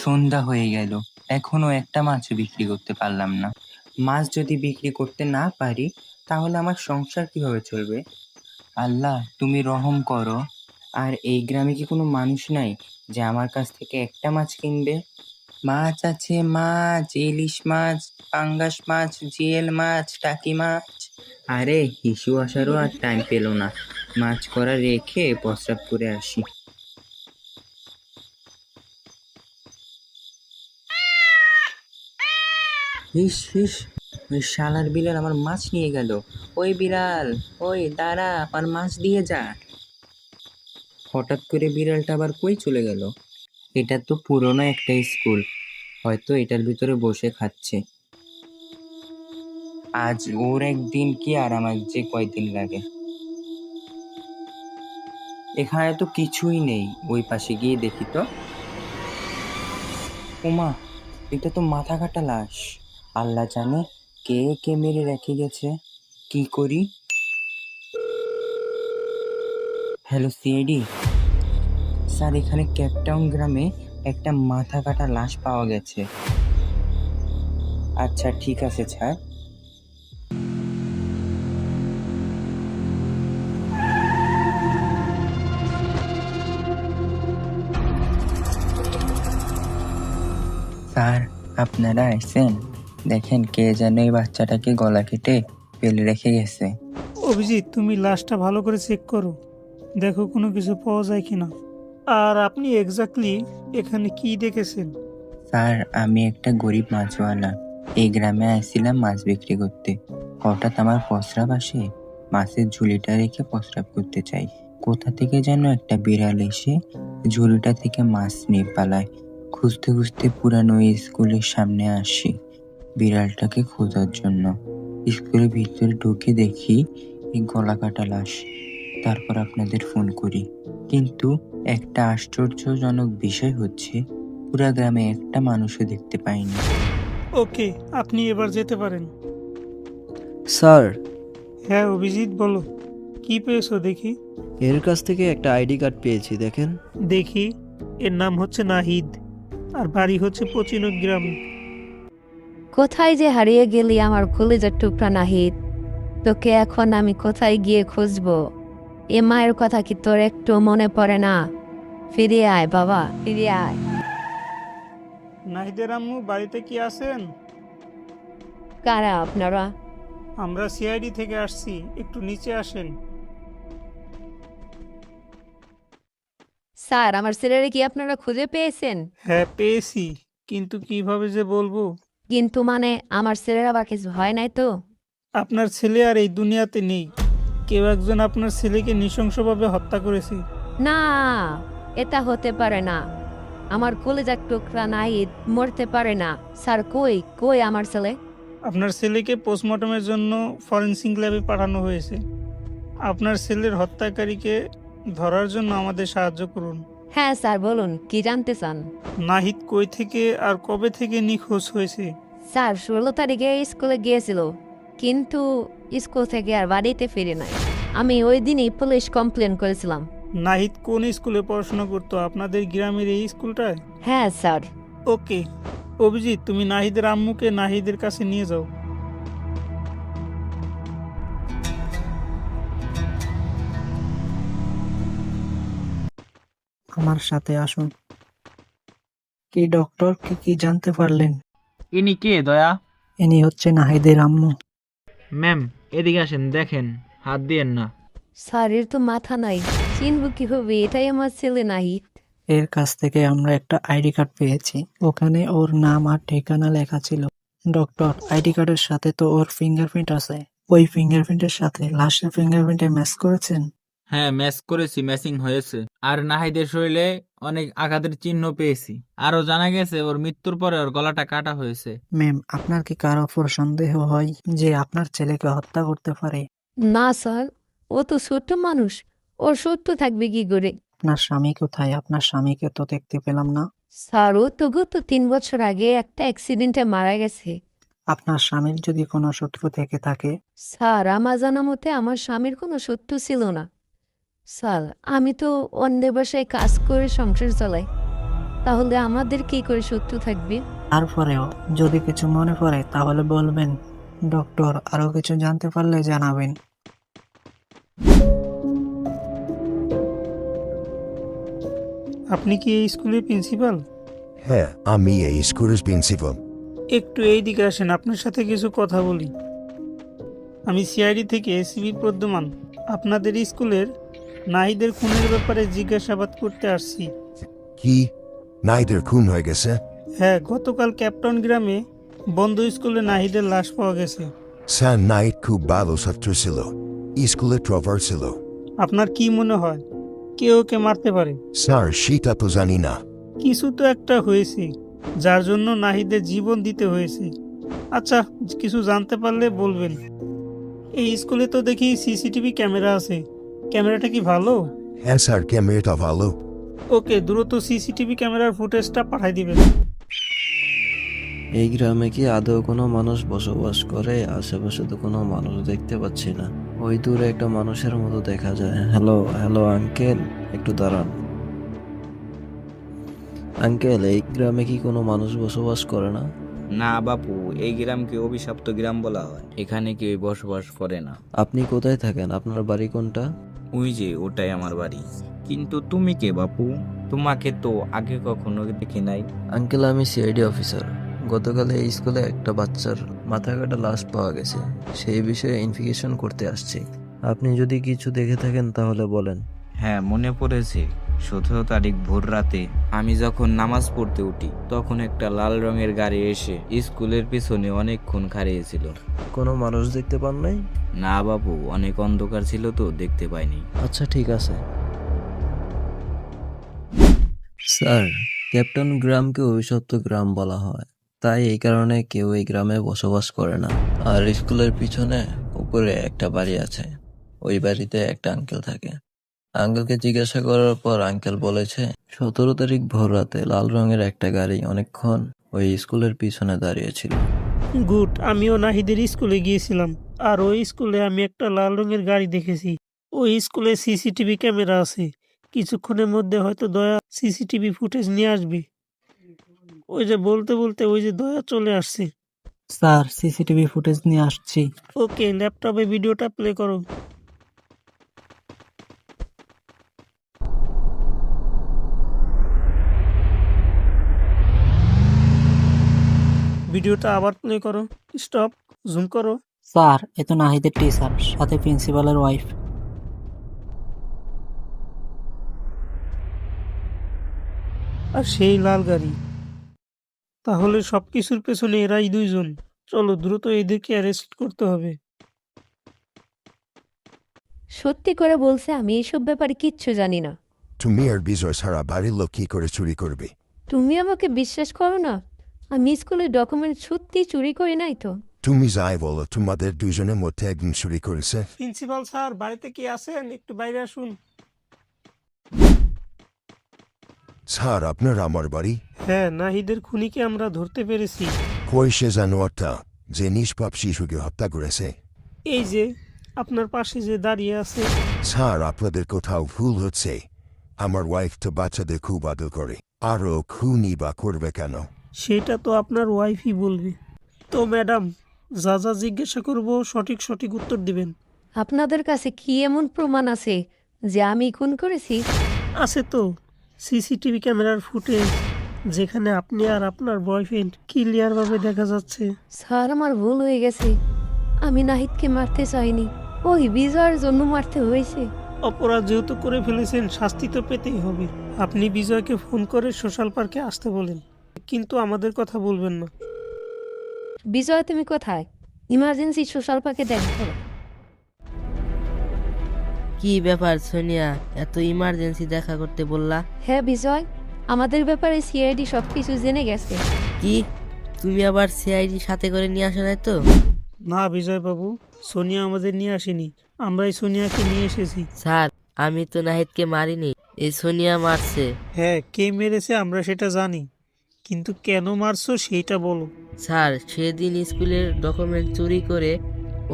সন্ধ্যা হয়ে গেল, এখনো একটা মাছ বিক্রি করতে পারলাম না। মাছ যদি বিক্রি করতে না পারি তাহলে আমার সংসার কিভাবে চলবে? আল্লাহ, তুমি রহম করো। আর এই গ্রামে কি কোনো মানুষ নাই যে আমার কাছ থেকে একটা মাছ কিনবে? মাছ আছে, মাছ, ইলিশ মাছ, পাঙ্গাস মাছ, জিয়েল মাছ, টাকি মাছ। আরে হিসু আসারও আর টাইম পেল না, মাছ করা রেখে প্রস্রাব করে আসি। হিস হিস, ওই শালার বিড়াল আমার মাছ নিয়ে গেল। ওই বিড়াল, ওই দাঁড়া, আমার মাছ দিয়ে যা। হঠাৎ করে বিড়ালটা আবার কই চলে গেল? এটা তো পুরনো একটা স্কুল, হয়তো এটার ভিতরে বসে খাচ্ছে। আজ ওর একদিন কি আর আমার যে কয়দিন লাগে। এখানে তো কিছুই নেই, ওই পাশে গিয়ে দেখি তো। ওমা, এটা তো মাথা কাটা লাশ। আল্লাহ জানে কে কে মেরে রেখে গেছে। কি করি? হ্যালো সিআইডি স্যার, এখানে ক্যাপটাউন গ্রামে একটা মাথা কাটা লাশ পাওয়া গেছে। আচ্ছা ঠিক আছে স্যার। স্যার, আপনারা আইছেন? দেখেন কে যেন এই বাচ্চাটাকে গলা কেটে ফেলে রেখে গেছে। অভিজিৎ, তুমি লাশটা ভালো করে চেক করো, দেখো কোনো কিছু পাওয়া যায় কিনা। আর আপনি এক্স্যাক্টলি এখানে কি দেখেছেন? স্যার, আমি একটা গরিব মাছওয়ালা, এই গ্রামে আইছিলাম মাছ বিক্রি করতে। হঠাৎ আমার প্রস্রাব আসে, মাছের ঝুলিটা রেখে প্রস্রাব করতে চাই। কোথা থেকে যেন একটা বিড়াল এসে ঝুলিটা থেকে মাছ নিয়ে পালায়। খুঁজতে খুঁজতে পুরানো স্কুলের সামনে আসি বিড়ালটাকে খোঁজার জন্য। স্কুলের ভিতরে ঢুকে দেখি এই গলা কাটা লাশ। তারপর আপনাদের ফোন করি। কিন্তু একটা আশ্চর্যজনক বিষয় হচ্ছে, পুরা গ্রামে একটা মানুষও দেখতে পাইনি। ওকে, আপনি এবার যেতে পারেন। স্যার, হ্যাঁ অভিজিৎ, বলো কি পেয়েছো দেখি। এর কাছ থেকে একটা আইডি কার্ড পেয়েছি, দেখেন। দেখি, এর নাম হচ্ছে নাহিদ, আর বাড়ি হচ্ছে পচিনক গ্রামে। কোথায় যে হারিয়ে গেলি আমার কলিজার টুকরা নাহিদ, তোকে এখন আমি কোথায় গিয়ে খুঁজবো? এ মায়ের কথা কি তোর একটু মনে পড়ে না? ফিরে আয় বাবা, ফিরে আয়। নাহিদের আম্মু বাড়িতে কি আছেন? কারা আপনারা? আমরা সিআইডি থেকে আসছি, একটু নিচে আসেন। স্যার, আমার ছেলেরে কি আপনারা খুঁজে পেয়েছেন? হ্যাঁ পেয়েছি, কিন্তু কিভাবে যে বলবো। কিন্তু মানে আমার ছেলের আবার কিছু হয় নাই তো? আপনার ছেলে আর এই দুনিয়াতে নেই, কেউ একজন আপনার ছেলেকে নৃশংসভাবে হত্যা করেছে। না, এটা হতে পারে না। আমার কলিজার টুকরা নাহিদ মরতে পারে না। স্যার, কই কই আমার ছেলে? আপনার ছেলেকে পোস্টমর্টমের জন্য ফরেনসিক ল্যাবে পাঠানো হয়েছে। আপনার ছেলের হত্যাকারীকে ধরার জন্য আমাদের সাহায্য করুন। হ্যাঁ স্যার, বলুন কি জানতে চান? নাহিদ কই থেকে আর কবে থেকে নিখোঁজ হয়েছে? স্যার, 16 তারিখে স্কুলে গিয়েছিল, কিন্তু স্কুল থেকে আর বাড়িতে ফিরে নাই। আমি ওই দিনই পুলিশ কমপ্লেন করেছিলাম। নাহিদ কোন স্কুলে পড়াশোনা করতো? আপনাদের গ্রামের এই স্কুলটায়? হ্যাঁ স্যার। ওকে অভিজিৎ, তুমি নাহিদের আম্মুকে নাহিদের কাছে নিয়ে যাও। আমার সাথে আসুন। কি ডক্টর, কি জানতে পারলেন? ইনি কে দয়া? ইনি হচ্ছে নাহিদের আম্মু। ম্যাম, এদিকে আসেন, দেখেন, হাত দিয়েন না। স্যার, এর তো মাথা নাই, চিনব কি হবে? এটাই আমার ছেলে নাহিদ। এর কাছ থেকে আমরা একটা আইডি কার্ড পেয়েছি, ওখানে ওর নাম আর ঠিকানা লেখা ছিল। ডক্টর, আইডি কার্ডের সাথে তো ওর ফিঙ্গারপ্রিন্ট আছে, ওই ফিঙ্গারপ্রিন্টের সাথে লাশের ফিঙ্গারপ্রিন্টে ম্যাচ করেছেন? হ্যাঁ, ম্যাচ করেছি, ম্যাচিং হয়েছে। আর নাহিদের শরীরে অনেক আঘাতের চিহ্ন পেয়েছি। আরো জানা গেছে ওর মৃত্যুর পরে ওর গলাটা কাটা হয়েছে। ম্যাম, আপনার কি কারো ওপর সন্দেহ হয় যে আপনার ছেলেকে হত্যা করতে পারে? না স্যার, ও তো ছোট্ট মানুষ, ওর সত্য থাকবে কি করে? আপনার স্বামী কোথায়? আপনার স্বামীকে তো দেখতে পেলাম না। স্যার, ও তো গত 3 বছর আগে একটা অ্যাক্সিডেন্টে মারা গেছে। আপনার স্বামীর যদি কোনো শত্রু থেকে থাকে? স্যার, আমার জানা মতে আমার স্বামীর কোনো শত্রু ছিল না। স্যার, আমি তো অন্যের বাসায় কাজ করে সংসার চালাই। তাহলে আমাদের কি করে শত্রু থাকবে? তারপরেও যদি কিছু মনে পড়ে তাহলে বলবেন। ডক্টর, আরো কিছু জানতে পারলে জানাবেন। আপনি কি এই স্কুলের প্রিন্সিপাল? হ্যাঁ, আমি এই স্কুলের প্রিন্সিপাল। একটু এই দিকে আসেন, আপনার সাথে কিছু কথা বলি। আমি সিআইডি থেকে এসিবি প্রদ্যুমান আপনাদের স্কুলের নাহিদের খুনের ব্যাপারে জিজ্ঞাসাবাদ করতে আসছি। কি, নাহিদের খুন হয়ে গেছে? হ্যাঁ, গতকাল ক্যাপ্টন গ্রামে বন্ধ স্কুলে নাহিদের লাশ পাওয়া গেছে। স্যার, নাহিদ খুব ভালো ছাত্র ছিল, স্কুলে ট্রপার ছিল। আপনার কি মনে হয় কে ওকে মারতে পারে? স্যার, সেটা তো জানি না। কিছু তো একটা হয়েছে যার জন্য নাহিদের জীবন দিতে হয়েছে। আচ্ছা, কিছু জানতে পারলে বলবেন। এই স্কুলে তো দেখি সিসিটিভি ক্যামেরা আছে, ক্যামেরাটা কি ভালো? হ্যাঁ স্যার, ক্যামেরাটা ভালো। ওকে, দ্রুত সিসিটিভি ক্যামেরার ফুটেজটা পাঠাই দিবেন। এই গ্রামে কি আদৌ কোনো মানুষ বসবাস করে? আশেপাশে তো কোনো মানুষ দেখতে পাচ্ছি না। ওই দূরে একটা মানুষের মতো দেখা যায়। হ্যালো হ্যালো আঙ্কেল, একটু দাঁড়ান। আঙ্কেল, এই গ্রামে কি কোনো মানুষ বসবাস করে না? না বাপু, এই গ্রামকে অভিশপ্ত গ্রাম বলা হয়, এখানে কেউ বসবাস করে না। আপনি কোথায় থাকেন? আপনার বাড়ি কোনটা? ওই যে ওটাই আমার বাড়ি। কিন্তু তুমি কে বাপু? তোমাকে তো আগে কখনো দেখি নাই। আঙ্কেল, আমি সিআইডি অফিসার। গতকাল এই স্কুলে একটা বাচ্চার মাথা কাটা লাশ পাওয়া গেছে, সেই বিষয়ে ইনভেস্টিগেশন করতে আসছি। আপনি যদি কিছু দেখে থাকেন তাহলে বলেন। হ্যাঁ, মনে পড়েছে। 17 তারিখ ভোর রাতে আমি যখন নামাজ পড়তে উঠি, তখন একটা লাল রঙের গাড়ি এসে স্কুলের পিছনে অনেকক্ষণ খাড়িয়েছিল। কোনো মানুষ দেখতে পান নাই? না বাপু, অনেক অন্ধকার ছিল তো দেখতে পাইনি। আচ্ছা, ঠিক আছে। স্যার, ক্যাপ্টন গ্রামকে অভিশপ্ত গ্রাম বলা হয়, তাই এই কারণে কেউ এই গ্রামে বসবাস করে না। আর স্কুলের পিছনে উপরে একটা বাড়ি আছে, ওই বাড়িতে একটা আঙ্কেল থাকে। আঙ্কেলকে জিজ্ঞাসা করার পর আঙ্কেল বলেছে 17 তারিখ ভোর রাতে লাল রঙের একটা গাড়ি অনেকক্ষণ ওই স্কুলের পিছনে দাঁড়িয়েছিল। গুড, আমিও নাহিদের স্কুলে গিয়েছিলাম, আর ওই স্কুলে আমি একটা লাল রঙের গাড়ি দেখেছি। ওই স্কুলে সিসিটিভি ক্যামেরা আছে, কিছুক্ষণের মধ্যে হয়তো দয়া সিসিটিভি ফুটেজ নিয়ে আসবে। ওই যে বলতে বলতে ওই যে দয়া চলে আসছে। স্যার, সিসিটিভি ফুটেজ নিয়ে আসছি। ওকে, ল্যাপটপে ভিডিওটা প্লে করো। ভিডিওটা আবার প্লে করো। স্টপ, জুম করো। স্যার, এ তো নাহিদের টিচার, সাথে প্রিন্সিপালের ওয়াইফ। আর সেই লাল গাড়ি, তাহলে সবকিছুর পেছনে এরাই দুইজন। চলো দ্রুত এদেরকে অ্যারেস্ট করতে হবে। সত্যি করে বলছে, আমি এইসব ব্যাপারে কিচ্ছু জানি না। তুমি আর বিজয় ছাড়া বাড়ির লোক কি করে চুরি করবে? তুমি আমাকে বিশ্বাস করো না? আমি স্কুলের ডকুমেন্ট সত্যি চুরি করি নাই তো। তুমি যাই বলো, তোমাদের দুজনের মধ্যে একজন চুরি করেছে। প্রিন্সিপাল স্যার, বাড়িতে কি আছেন? একটু বাইরে আসুন। স্যার, আপনার আমার বাড়ি? হ্যাঁ, নাহিদের খুনিকে আমরা ধরতে পেরেছি। কই সে জানোয়ারটা যে নিষ্পাপ শিশুকে হত্যা করেছে? এই যে আপনার পাশে যে দাঁড়িয়ে আছে। স্যার, আপনাদের কোথাও ভুল হচ্ছে। আমার ওয়াইফ তো বাচ্চাদের খুব আদর করে, আরও খুনই বা করবে কেন? সেটা তো আপনার ওয়াইফই বলবে। তো ম্যাডাম, যা যা জিজ্ঞাসা করব সঠিক সঠিক উত্তর দিবেন। আপনাদের কাছে কি এমন প্রমাণ আছে যে আমি খুন করেছি? আছে তো, সিসিটিভি ক্যামেরার ফুটেজ, যেখানে আপনি আর আপনার বয়ফ্রেন্ড ক্লিয়ার ভাবে দেখা যাচ্ছে। স্যার, আমার ভুল হয়ে গেছে। আমি নাহিদকে মারতে চাইনি, ওই বিজয়ের জন্য মারতে হয়েছে। অপরাধ যেহেতু করে ফেলেছেন, শাস্তি তো পেতেই হবে। আপনি বিজয়কে ফোন করে সোশ্যাল পার্কে আসতে বলেন, কিন্তু আমাদের কথা বলবেন না। বিজয়, তুমি কোথায়? ইমার্জেন্সি সোশ্যাল পার্কে দেখা করো। কি ব্যাপার সোনিয়া, এত ইমার্জেন্সি দেখা করতে বললা? হ্যাঁ বিজয়, আমাদের ব্যাপারে সিআইডি সবকিছু জেনে গেছে। কি, তুমি আবার সিআইডি সাথে করে নিয়ে আসো নাই তো? না বিজয় বাবু, সোনিয়া আমাদের নিয়ে আসেনি, আমরাই সোনিয়াকে নিয়ে এসেছি। স্যার, আমি তো নাহিদকে মারিনি, এই সোনিয়া মারছে। হ্যাঁ, কে মেরেছে আমরা সেটা জানি, কিন্তু কেন মারছো সেইটা বলো। স্যার, সেদিন স্কুলের ডকুমেন্ট চুরি করে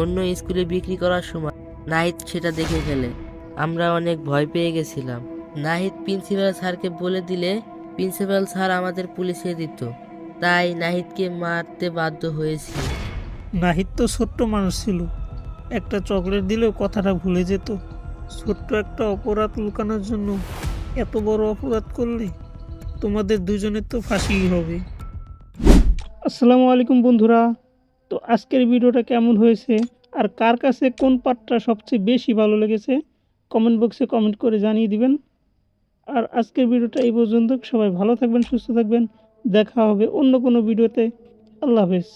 অন্য স্কুলে বিক্রি করার সময় নাহিদ সেটা দেখে ফেলে। আমরা অনেক ভয় পেয়ে গেছিলাম। নাহিদ প্রিন্সিপাল স্যারকে বলে দিলে প্রিন্সিপাল স্যার আমাদের পুলিশে দিত, তাই নাহিদকে মারতে বাধ্য হয়েছি। নাহিদ তো ছোট্ট মানুষ ছিল, একটা চকলেট দিলেও কথাটা ভুলে যেত। ছোট্ট একটা অপরাধ লুকানোর জন্য এত বড় অপরাধ করলে তোমাদের দুজনের তো ফাঁসিই হবে। আসসালামু আলাইকুম বন্ধুরা, তো আজকের ভিডিওটা কেমন হয়েছে আর কার কাছে কোন পার্টটা সবচেয়ে বেশি ভালো লেগেছে কমেন্ট বক্সে কমেন্ট করে জানিয়ে দিবেন। আর আজকের ভিডিওটা এই পর্যন্ত। সবাই ভালো থাকবেন, সুস্থ থাকবেন, দেখা হবে অন্য কোনো ভিডিওতে। আল্লাহ হাফেজ।